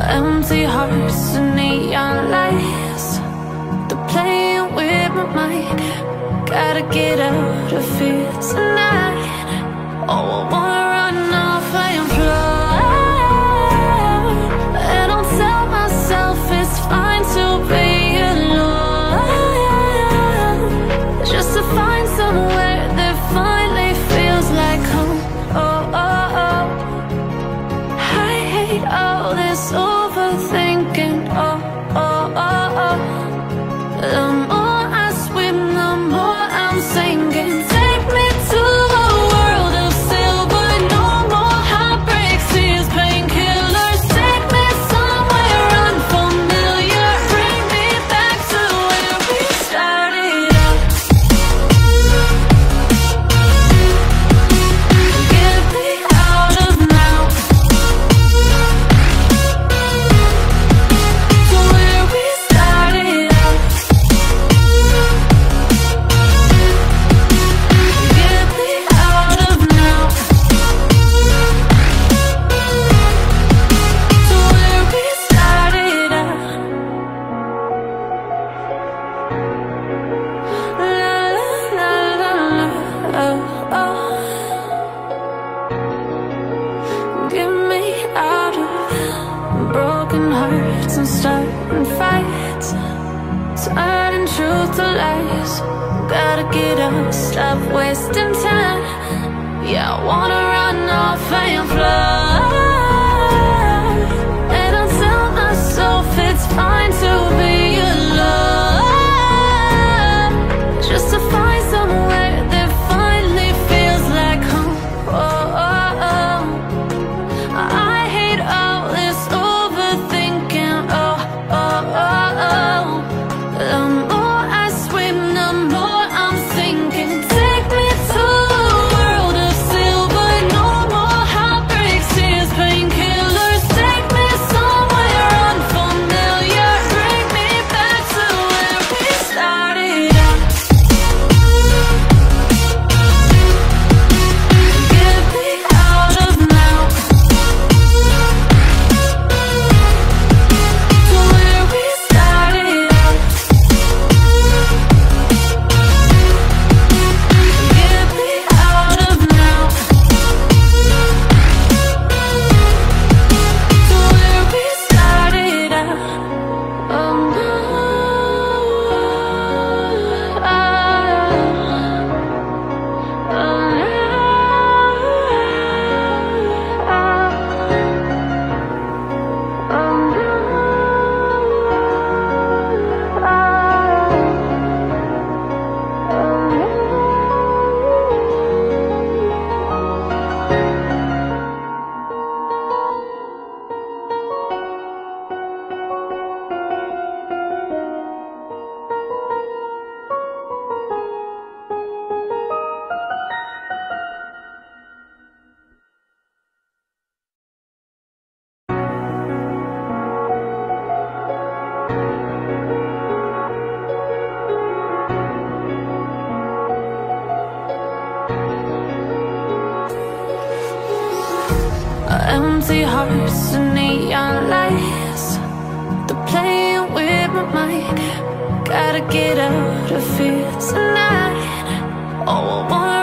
Empty hearts and neon lights, they're playing with my mind. Gotta get out of here tonight. Oh, I wanna run off and fly, and I'll tell myself it's fine to be alone, just to find somewhere that finally feels like home. Oh, oh, oh. I hate all this overthinking. Oh, oh, oh, oh. The more I swim, the more I'm sinking. Take me to a world of silver. No more heartbreaks, tears, painkillers. Take me somewhere unfamiliar. Bring me back to where we started out. Get me out of now, to where we started out. Get me out of now, to where we started out. La la la la, oh, oh. Get me out of broken hearts and starting fights, turning truth to lies. Gotta get up, stop wasting time. Yeah, I wanna run off and fly, and I'll tell myself it's fine to be alone, just to find somewhere that finally feels like home. Oh, oh, oh. I hate all this overthinking. Oh, oh, oh, oh. The more I swim, the more I'm sinking. Take me to a world of silver. No more heartbreaks, tears, painkillers. Take me somewhere unfamiliar. Bring me back to where we started out. Get me out of now, to where we started out. Get me out of now, to where we started out. Oh, no. Empty hearts and neon lights, they're playing with my mind. Gotta get out of here tonight. Oh, I wanna